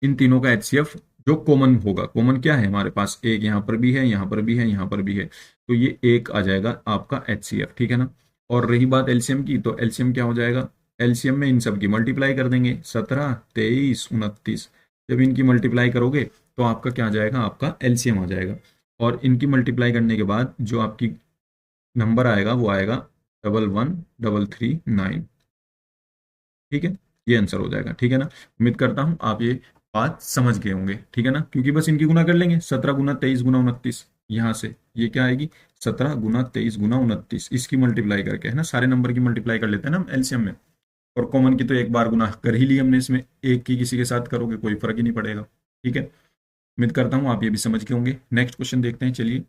इन तीनों का एचसीएफ जो कॉमन होगा, कॉमन क्या है हमारे पास, एक यहाँ पर भी है, यहाँ पर भी है, यहाँ पर भी है, तो ये एक आ जाएगा आपका एचसीएफ, ठीक है ना। और रही बात एलसीएम की, तो एलसीएम क्या हो जाएगा, एलसीएम में इन सब की मल्टीप्लाई कर देंगे, 17, 23, 29, जब इनकी मल्टीप्लाई करोगे तो आपका क्या आ जाएगा, आपका एलसीएम आ जाएगा। और इनकी मल्टीप्लाई करने के बाद जो आपकी नंबर आएगा वो आएगा 11,339, ठीक है, ये आंसर हो जाएगा, ठीक है ना। उम्मीद करता हूं आप ये बात समझ गए होंगे, ठीक है ना, क्योंकि बस इनकी गुना कर लेंगे, 17 गुना 23 गुना 29, यहाँ से ये क्या आएगी, 17 गुना 23 गुना 29, इसकी मल्टीप्लाई करके, है ना, सारे नंबर की मल्टीप्लाई कर लेते हैं ना हम एलसीएम में। और कॉमन की तो एक बार गुना कर ही ली हमने, इसमें एक की किसी के साथ करोगे कोई फर्क ही नहीं पड़ेगा, ठीक है। उम्मीद करता हूँ आप ये भी समझ गए होंगे। नेक्स्ट क्वेश्चन देखते हैं, चलिए।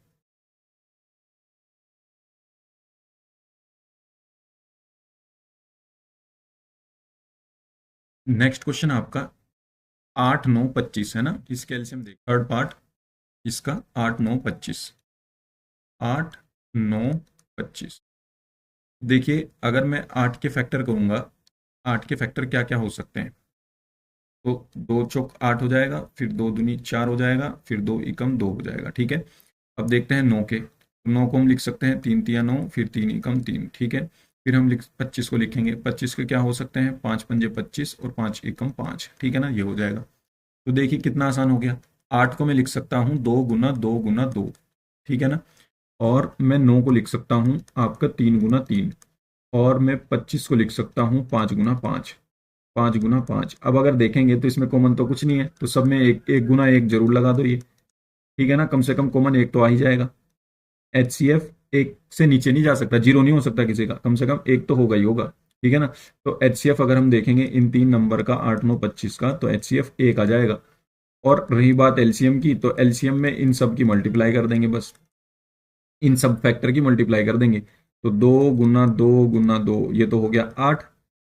नेक्स्ट क्वेश्चन आपका 8, 9, 25 है ना, इसके एलसीएम देख, थर्ड पार्ट इसका 8, 9, 25, 8, 9, 25। देखिए अगर मैं 8 के फैक्टर करूंगा, 8 के फैक्टर क्या क्या हो सकते हैं, तो 2 चौक 8 हो जाएगा, फिर 2 दूनी 4 हो जाएगा, फिर 2 एकम 2 हो जाएगा, ठीक है। अब देखते हैं 9 के, तो 9 को हम लिख सकते हैं 3 तिया 9, फिर 3 एकम 3, ठीक है। फिर हम 25 को लिखेंगे, 25 के क्या हो सकते हैं, 5 पंजे 25 और 5 एकम 5, ठीक है ना, ये हो जाएगा। तो देखिए कितना आसान हो गया, 8 को मैं लिख सकता हूँ 2 गुना 2 गुना 2, ठीक है ना। और मैं 9 को लिख सकता हूँ आपका 3 गुना 3, और मैं 25 को लिख सकता हूँ 5 गुना 5, 5 गुना 5। अब अगर देखेंगे तो इसमें कॉमन तो कुछ नहीं है, तो सब में एक एक गुना एक जरूर लगा दो ये, ठीक है ना, कम से कम कॉमन एक तो आ ही जाएगा। एचसीएफ एक से नीचे नहीं जा सकता, जीरो नहीं हो सकता किसी का, कम से कम एक तो होगा ही होगा, ठीक है ना। तो एचसीएफ अगर हम देखेंगे इन तीन नंबर का, 8, 9, 25 का, तो एचसीएफ एक आ जाएगा। और रही बात एलसीएम की, तो एलसीएम में इन सब की मल्टीप्लाई कर देंगे, बस इन सब फैक्टर की मल्टीप्लाई कर देंगे, तो 2 गुना 2 गुना 2 ये तो हो गया 8,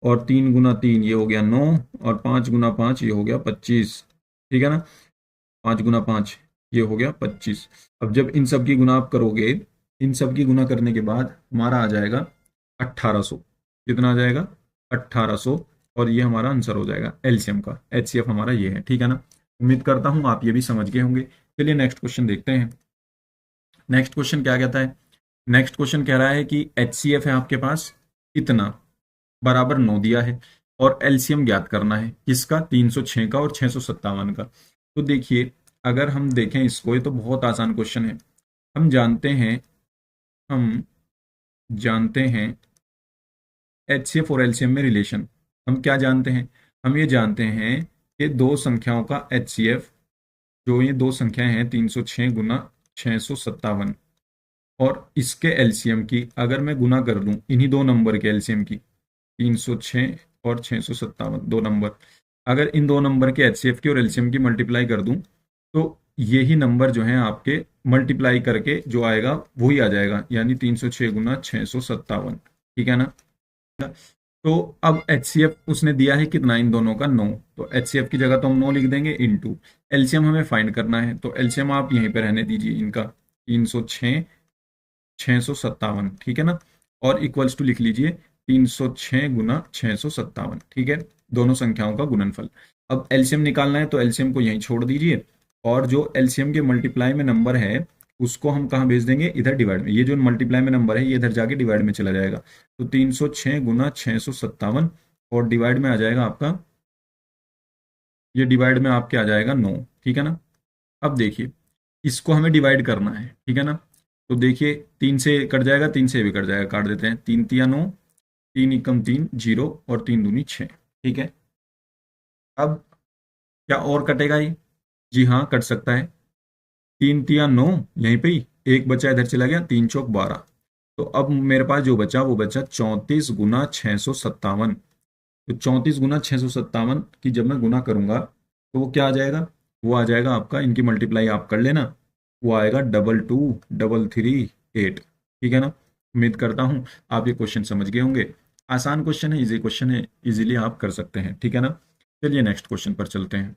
और 3 गुना 3 ये हो गया 9, और 5 गुना 5 ये हो गया 25, ठीक है ना, 5 गुना 5 ये हो गया 25। अब जब इन सब की गुना आप करोगे, इन सब की गुना करने के बाद हमारा आ जाएगा 1800, कितना आ जाएगा, 1800, और ये हमारा आंसर हो जाएगा एलसीएम का, एचसीएफ हमारा ये है, ठीक है ना। उम्मीद करता हूं आप ये भी समझ गए होंगे। चलिए नेक्स्ट क्वेश्चन देखते हैं। नेक्स्ट क्वेश्चन क्या कहता है, नेक्स्ट क्वेश्चन कह रहा है कि एचसीएफ है आपके पास इतना, बराबर 9 दिया है, और एलसीएम ज्ञात करना है किसका, 306 का और 657 का। तो देखिए अगर हम देखें इसको, ये तो बहुत आसान क्वेश्चन है। हम जानते हैं, हम जानते हैं एचसीएफ और एलसीएम में रिलेशन, हम क्या जानते हैं, हम ये जानते हैं कि दो संख्याओं का एचसीएफ, जो ये दो संख्याएं हैं 306 गुना 657, और इसके एलसीएम की अगर मैं गुना कर दूं, इन्हीं दो नंबर के एलसीएम की, 306 और 657 दो नंबर, अगर इन दो नंबर के एचसीएफ की और एलसीएम की मल्टीप्लाई कर दूं, तो यही नंबर जो है आपके मल्टीप्लाई करके जो आएगा वही आ जाएगा, यानी 306 गुना 657, ठीक है ना। तो अब एचसीएफ उसने दिया है कितना, इन दोनों का 9, तो एचसीएफ की जगह तो हम 9 लिख देंगे, इनटू एलसीएम हमें फाइंड करना है, तो एलसीएम आप यहीं पे रहने दीजिए इनका, 306 657, ठीक है ना, और इक्वल्स टू लिख लीजिए 306 गुना 657, ठीक है, दोनों संख्याओं का गुणनफल। अब एलसीएम निकालना है तो एलसीएम को यहीं छोड़ दीजिए, और जो एलसीएम के मल्टीप्लाई में नंबर है उसको हम कहाँ भेज देंगे, इधर डिवाइड में, ये जो मल्टीप्लाई में नंबर है ये इधर जाके डिवाइड में चला जाएगा, तो 306 गुना 657, और डिवाइड में आ जाएगा आपका, ये डिवाइड में आपके आ जाएगा 9, ठीक है ना। अब देखिए इसको हमें डिवाइड करना है, ठीक है ना, तो देखिए 3 से कट जाएगा, 3 से भी कट जाएगा, काट देते हैं, 3 तिया 9, 3 एकम 3 0, और 3 दूनी 6, ठीक है। अब क्या और कटेगा ये, जी हाँ कट सकता है, 3 तिया 9 यहीं पे ही, एक बचा इधर चला गया, 3 चौक 12, तो अब मेरे पास जो बचा वो बचा 34 गुना 657, तो 34 गुना 657 की जब मैं गुना करूंगा तो वो क्या आ जाएगा, वो आ जाएगा आपका, इनकी मल्टीप्लाई आप कर लेना, वो आएगा 2233 8। ठीक है ना। उम्मीद करता हूँ आप ये क्वेश्चन समझ गए होंगे। आसान क्वेश्चन है, इजी क्वेश्चन है, इजीली आप कर सकते हैं। ठीक है ना। चलिए नेक्स्ट क्वेश्चन पर चलते हैं।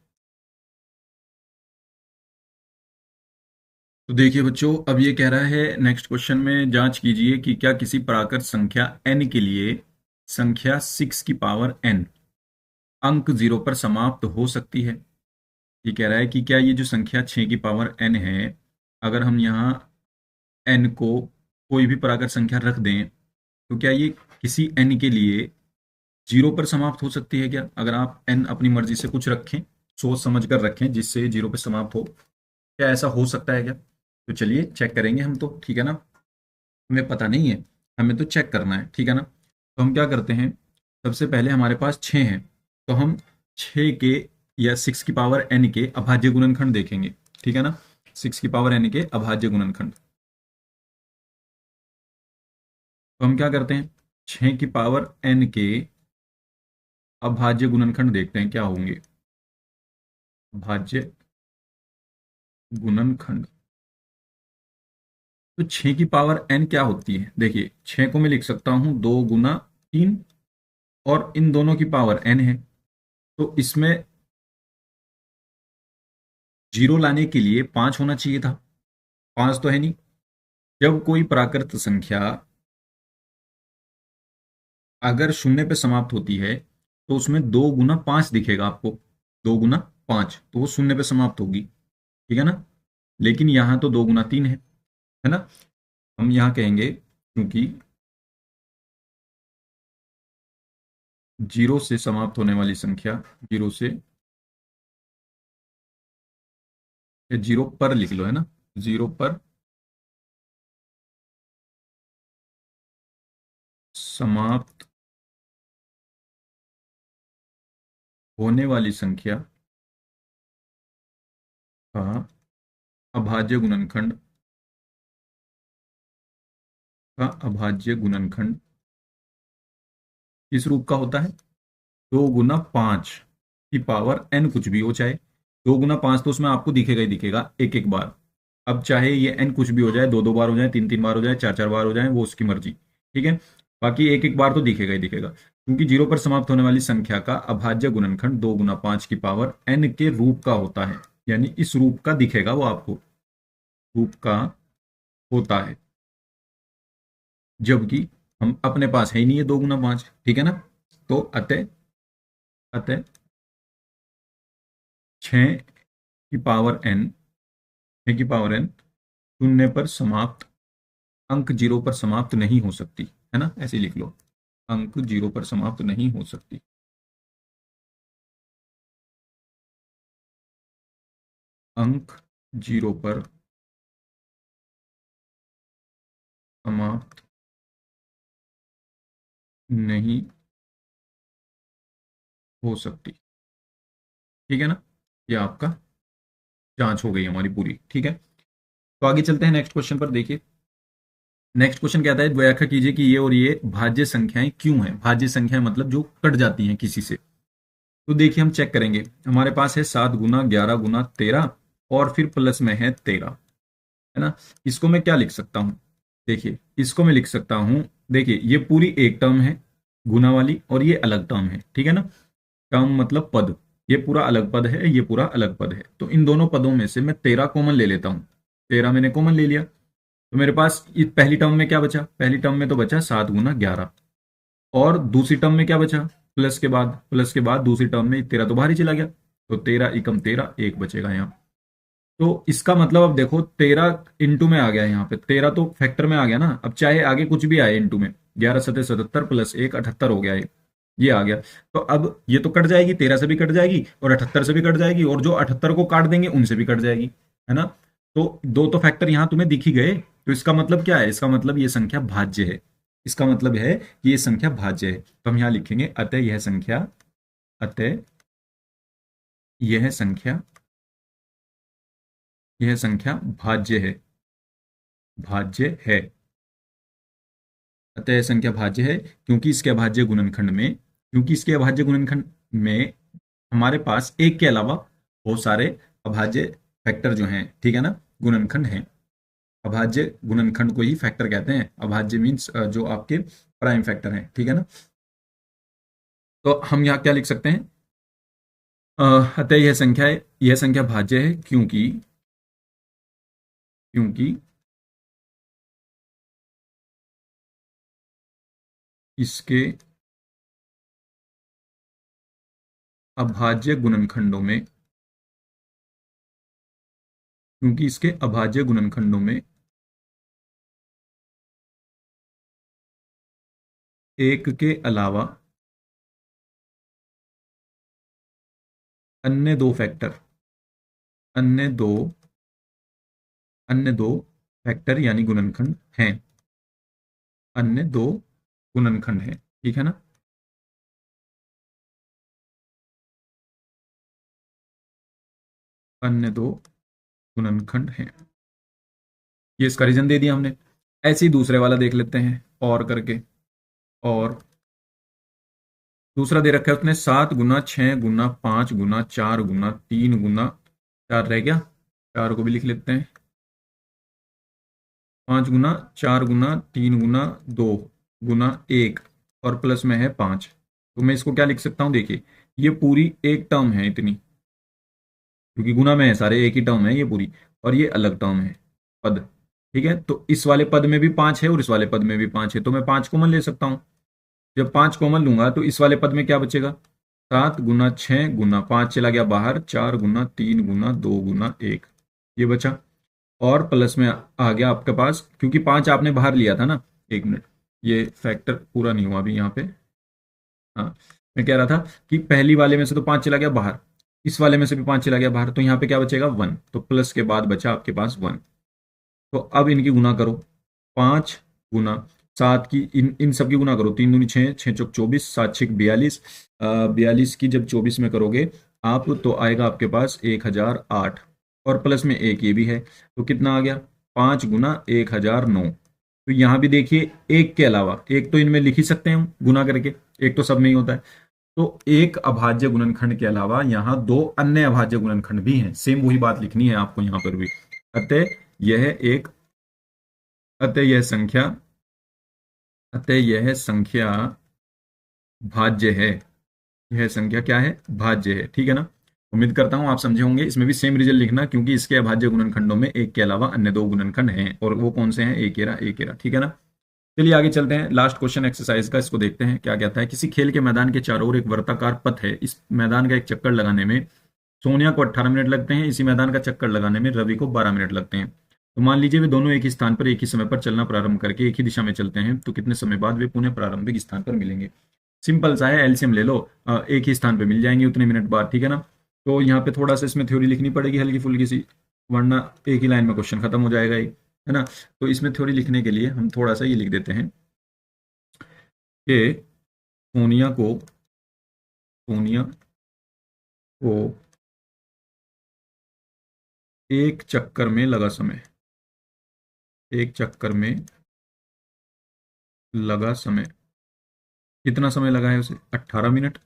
तो देखिए बच्चों, अब ये कह रहा है नेक्स्ट क्वेश्चन में, जांच कीजिए कि क्या किसी प्राकृत संख्या n के लिए संख्या 6 की पावर n अंक 0 पर समाप्त हो सकती है। ये कह रहा है कि क्या ये जो संख्या 6 की पावर n है, अगर हम यहाँ n को कोई भी प्राकृत संख्या रख दें तो क्या ये किसी n के लिए 0 पर समाप्त हो सकती है क्या? अगर आप n अपनी मर्जी से कुछ रखें, सोच समझ कर रखें जिससे 0 पर समाप्त हो, क्या ऐसा हो सकता है क्या? तो चलिए चेक करेंगे हम तो। ठीक है ना। हमें पता नहीं है, हमें तो चेक करना है। ठीक है ना। तो हम क्या करते हैं, सबसे पहले हमारे पास 6 है, तो हम 6 के या 6 की पावर n के अभाज्य गुणनखंड देखेंगे। ठीक है ना। 6 की पावर n के अभाज्य गुणनखंड। तो हम क्या करते हैं, 6 की पावर n के अभाज्य गुणनखंड देखते हैं क्या होंगे। अभाज्य गुणनखंड। तो 6 की पावर n क्या होती है? देखिए 6 को मैं लिख सकता हूं 2 गुना 3, और इन दोनों की पावर n है, तो इसमें 0 लाने के लिए 5 होना चाहिए था। 5 तो है नहीं। जब कोई प्राकृत संख्या अगर शून्य पे समाप्त होती है तो उसमें 2 गुना 5 दिखेगा आपको। 2 गुना 5 तो वो शून्य पे समाप्त होगी। ठीक है ना। लेकिन यहां तो 2 गुना 3 है ना। हम यहां कहेंगे क्योंकि 0 से समाप्त होने वाली संख्या, 0 से, या 0 पर लिख लो, है ना, 0 पर समाप्त होने वाली संख्या का अभाज्य गुणनखंड अभाज्य गुणनखंड किस रूप का होता है? 2 गुना 5 की पावर n कुछ भी हो, चाहे 2 गुना 5 तो उसमें आपको दिखेगा ही दिखेगा एक एक बार। अब चाहे ये n कुछ भी हो जाए, 2 2 बार हो जाए, 3 3 बार हो जाए, 4 4 बार हो जाए, वो उसकी मर्जी। ठीक है। बाकी एक एक बार तो दिखेगा ही दिखेगा, क्योंकि 0 पर समाप्त होने वाली संख्या का अभाज्य गुणनखंड 2 गुना 5 की पावर n के रूप का होता है। यानी इस रूप का दिखेगा वो आपको, रूप का होता है। जबकि हम अपने पास है ही नहीं है 2 गुना 5। ठीक है ना। तो अतः अतः 6 की पावर n, 6 की पावर n शून्य पर समाप्त, अंक 0 पर समाप्त नहीं हो सकती, है ना, ऐसे लिख लो, अंक 0 पर समाप्त नहीं हो सकती। अंक 0 पर समाप्त नहीं हो सकती। ठीक है ना। ये आपका जांच हो गई हमारी पूरी। ठीक है। तो आगे चलते हैं नेक्स्ट क्वेश्चन पर। देखिए नेक्स्ट क्वेश्चन कहता है, व्याख्या कीजिए कि ये और ये भाज्य संख्याएं क्यों हैं। भाज्य संख्याएं मतलब जो कट जाती हैं किसी से। तो देखिए हम चेक करेंगे, हमारे पास है 7 गुना 11 गुना 13, और फिर प्लस में है 13, है ना। इसको मैं क्या लिख सकता हूं? देखिए इसको मैं लिख सकता हूं, देखिए ये पूरी एक टर्म है गुना वाली, और ये अलग टर्म है। ठीक है ना। टर्म मतलब पद, ये पूरा अलग पद है, ये पूरा अलग पद है। तो इन दोनों पदों में से मैं 13 कॉमन ले लेता हूं। 13 मैंने कॉमन ले लिया, तो मेरे पास इस पहली टर्म में क्या बचा? पहली टर्म में तो बचा 7 गुना 11, और दूसरी टर्म में क्या बचा? प्लस के बाद दूसरी टर्म में 13 तो बाहर ही चला गया, तो 13 × 13 1 बचेगा यहाँ। तो इसका मतलब अब देखो 13 इंटू में आ गया, यहाँ पे 13 तो फैक्टर में आ गया ना। अब चाहे आगे कुछ भी आए इंटू में, 11 × 7 = 77 प्लस 1 78 हो गया, ये आ गया। तो अब ये तो कट जाएगी, 13 से भी कट जाएगी और 78 से भी कट जाएगी, और जो 78 को काट देंगे उनसे भी कट जाएगी, है ना। तो दो तो फैक्टर यहां तुम्हें दिख ही गए। तो इसका मतलब क्या है? इसका मतलब ये संख्या भाज्य है। इसका मतलब है कि ये संख्या भाज्य है। तो हम यहां लिखेंगे अतः यह संख्या भाज्य है। भाज्य है। अतः यह संख्या भाज्य है क्योंकि इसके अभाज्य गुणनखंड में, हमारे पास एक के अलावा बहुत सारे अभाज्य फैक्टर जो हैं, ठीक है ना, गुणनखंड हैं। अभाज्य गुणनखंड को ही फैक्टर कहते हैं। अभाज्य मीन्स जो आपके प्राइम फैक्टर हैं, ठीक है ना। तो हम यहाँ क्या लिख सकते हैं? अतः यह संख्या भाज्य है क्योंकि क्योंकि इसके अभाज्य गुणनखंडों में क्योंकि इसके अभाज्य गुणनखंडों में एक के अलावा अन्य दो फैक्टर अन्य दो अन्य दो फैक्टर यानी गुणनखंड हैं। अन्य दो गुणनखंड हैं, ठीक है ना। अन्य दो गुणनखंड हैं, ये इसका रीजन दे दिया हमने। ऐसे ही दूसरे वाला देख लेते हैं और करके। और दूसरा दे रखा है उसने 7 गुना 6 गुना 5 गुना 4 गुना 3 गुना 4 रह गया। 4 को भी लिख लेते हैं। 5 गुना 4 गुना 3 गुना 2 गुना 1 और प्लस में है 5। तो मैं इसको क्या लिख सकता हूँ? देखिए, ये पूरी एक टर्म है इतनी, क्योंकि गुना में है सारे, एक ही टर्म है ये पूरी, और ये अलग टर्म है पद। ठीक है, तो इस वाले पद में भी 5 है और इस वाले पद में भी 5 है, तो मैं 5 कॉमन ले सकता हूँ। जब 5 कॉमन लूंगा तो इस वाले पद में क्या बचेगा? 7 गुना 6 गुना 5 चला गया बाहर, 4 गुना 3 गुना 2 गुना 1 ये बचा। और प्लस में आ गया आपके पास, क्योंकि 5 आपने बाहर लिया था ना। 1 मिनट, ये फैक्टर पूरा नहीं हुआ अभी यहाँ पे। हाँ, मैं कह रहा था कि पहली वाले में से तो 5 चला गया बाहर, इस वाले में से भी 5 चला गया बाहर, तो यहाँ पे क्या बचेगा? 1। तो प्लस के बाद बचा आपके पास 1। तो अब इनकी गुना करो। 5 गुना 7 की इन इन सब की गुना करो। 3 दूनी 6, 6 चौक 24, 7 6 42। 42 की जब 24 में करोगे आप तो आएगा आपके पास 1008, और प्लस में एक ये भी है, तो कितना आ गया? 5 गुना 1009। तो यहाँ भी देखिए, एक के अलावा एक तो इनमें लिख ही सकते हैं हम गुना करके, एक तो सब में ही होता है। तो एक अभाज्य गुणनखंड के अलावा यहाँ दो अन्य अभाज्य गुणनखंड भी हैं। सेम वही बात लिखनी है आपको यहाँ पर भी। अतः यह एक अतः यह संख्या अतः यह संख्या भाज्य है। यह संख्या क्या है? भाज्य है, ठीक है ना। उम्मीद करता हूं आप समझे होंगे। इसमें भी सेम रिजल्ट लिखना, क्योंकि इसके अभाज्य गुणनखंडों में एक के अलावा अन्य दो गुणनखंड हैं, और वो कौन से हैं? एक एरा, ठीक है ना। चलिए आगे चलते हैं, लास्ट क्वेश्चन एक्सरसाइज का, इसको देखते हैं क्या कहता है। किसी खेल के मैदान के चारों ओर एक वर्ताकार पथ है। इस मैदान का एक चक्कर लगाने में सोनिया को 18 मिनट लगते हैं। इसी मैदान का चक्कर लगाने में रवि को 12 मिनट लगते हैं। तो मान लीजिए वे दोनों एक ही स्थान पर एक ही समय पर चलना प्रारंभ करके एक ही दिशा में चलते हैं, तो कितने समय बाद वे पुनः प्रारंभिक स्थान पर मिलेंगे? सिंपल सा है, एलसीएम ले लो। एक ही स्थान पर मिल जाएंगे उतने मिनट बाद, ठीक है ना। तो यहाँ पे थोड़ा सा इसमें थ्योरी लिखनी पड़ेगी हल्की फुल्की सी, वरना एक ही लाइन में क्वेश्चन खत्म हो जाएगा ही, है ना। तो इसमें थ्योरी लिखने के लिए हम थोड़ा सा ये लिख देते हैं कि सोनिया को एक चक्कर में लगा समय एक चक्कर में लगा समय कितना समय लगा है उसे? 18 मिनट,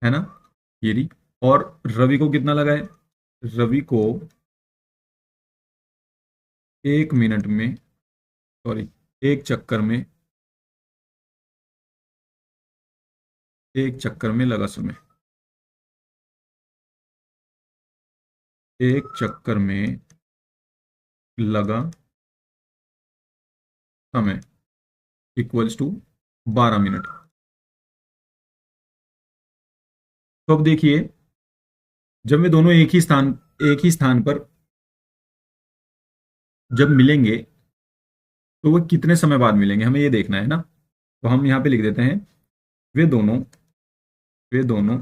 है ना। ये रही। और रवि को कितना लगा है? रवि को 1 मिनट में, सॉरी, एक चक्कर में एक चक्कर में लगा समय। एक चक्कर में लगा समय इक्वल्स टू 12 मिनट। तो अब देखिए, जब वे दोनों एक ही स्थान पर जब मिलेंगे तो वो कितने समय बाद मिलेंगे, हमें ये देखना है ना। तो हम यहाँ पे लिख देते हैं, वे दोनों वे दोनों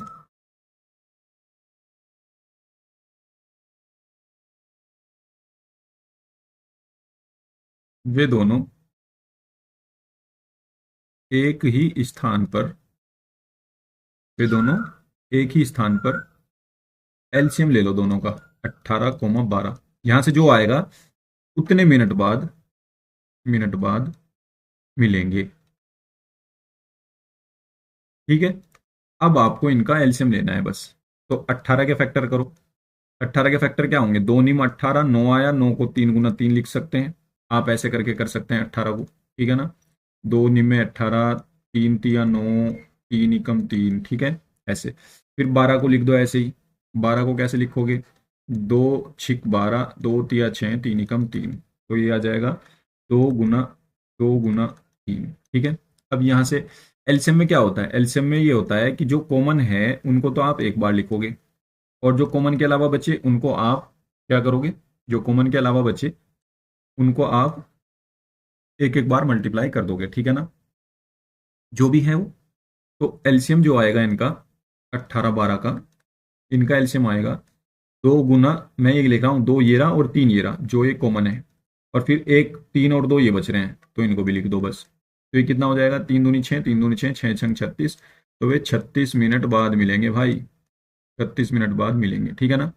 वे दोनों एक ही स्थान पर वे दोनों एक ही स्थान पर एलसीएम ले लो दोनों का, 18 12। यहां से जो आएगा उतने मिनट बाद मिलेंगे, ठीक है। अब आपको इनका एलसीएम लेना है बस। तो 18 के फैक्टर करो, 18 के फैक्टर क्या होंगे, 2 निम 18, 9 आया, 9 को 3 गुना 3 लिख सकते हैं। आप ऐसे करके कर सकते हैं 18 को, ठीक है ना। 2 निम में 18, 3 तिया 9, 3 एकम 3, ठीक है। ऐसे फिर 12 को लिख दो ऐसे ही। 12 को कैसे लिखोगे, 2 छिक 12, 2 तिया 6, 3 एकम 3, तो ये आ जाएगा 2 गुना 3, ठीक है। अब यहाँ से एलसीएम में क्या होता है, एलसीएम में ये होता है कि जो कॉमन है उनको तो आप एक बार लिखोगे, और जो कॉमन के अलावा बचे उनको आप क्या करोगे, जो कॉमन के अलावा बचे उनको आप एक एक बार मल्टीप्लाई कर दोगे, ठीक है ना, जो भी है वो। तो एलसीएम जो आएगा इनका 18 12 का, इनका एलसीएम आएगा 2 गुना, मैं ये लिख रहा हूँ 2 ये रहा और 3 ये रहा, जो ये कॉमन है, और फिर एक 3 और 2 ये बच रहे हैं, तो इनको भी लिख दो बस। तो ये कितना हो जाएगा, 3 दूनी 6, 3 दूनी 6, 6 छंग 36, तो वे 36 मिनट बाद मिलेंगे भाई, 36 मिनट बाद मिलेंगे, ठीक है ना।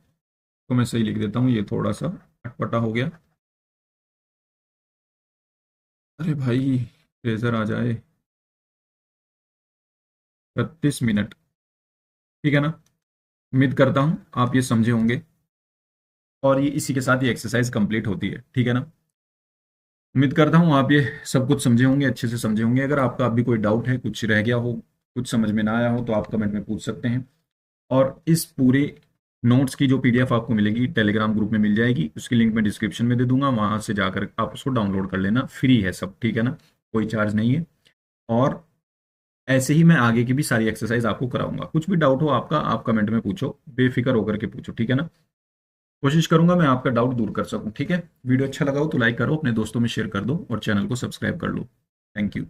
तो मैं सही लिख देता हूँ, ये थोड़ा सा अटपटा हो गया। अरे भाई ट्रेजर आ जाए, 36 मिनट, ठीक है ना। उम्मीद करता हूँ आप ये समझे होंगे, और ये इसी के साथ ये एक्सरसाइज कंप्लीट होती है, ठीक है ना। उम्मीद करता हूँ आप ये सब कुछ समझे होंगे, अच्छे से समझे होंगे। अगर आपका अभी कोई डाउट है, कुछ रह गया हो, कुछ समझ में ना आया हो, तो आप कमेंट में पूछ सकते हैं। और इस पूरे नोट्स की जो पीडीएफ आपको मिलेगी टेलीग्राम ग्रुप में मिल जाएगी, उसकी लिंक मैं डिस्क्रिप्शन में दे दूंगा, वहां से जाकर आप उसको डाउनलोड कर लेना, फ्री है सब, ठीक है ना, कोई चार्ज नहीं है। और ऐसे ही मैं आगे की भी सारी एक्सरसाइज आपको कराऊंगा। कुछ भी डाउट हो आपका, आप कमेंट में पूछो, बेफिक्र होकर के पूछो, ठीक है ना। कोशिश करूंगा मैं आपका डाउट दूर कर सकूं, ठीक है। वीडियो अच्छा लगा हो तो लाइक करो, अपने दोस्तों में शेयर कर दो, और चैनल को सब्सक्राइब कर लो। Thank you.